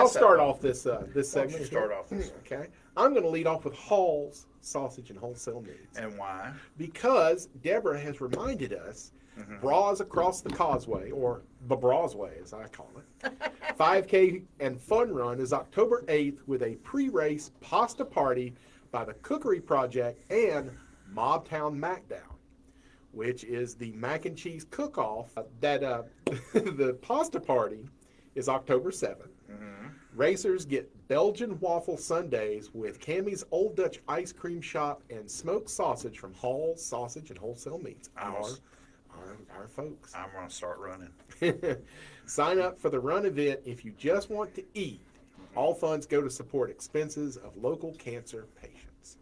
I'll start off this this Why don't segment. you start off this? Okay. I'm going to lead off with Hall's Sausage and Wholesale Meats. And why? Because Deborah has reminded us, Bras Across the Causeway, or the Brasway as I call it, 5K and Fun Run is October 8th with a pre-race pasta party by the Cookery Project and Mobtown Macdown, which is the mac and cheese cook-off. The pasta party is October 7th. Racers get Belgian waffle sundaes with Cammy's Old Dutch ice cream shop and smoked sausage from Hall's Sausage and Wholesale Meats. Our folks. I'm going to start running. Sign up for the run event if you just want to eat. All funds go to support expenses of local cancer patients.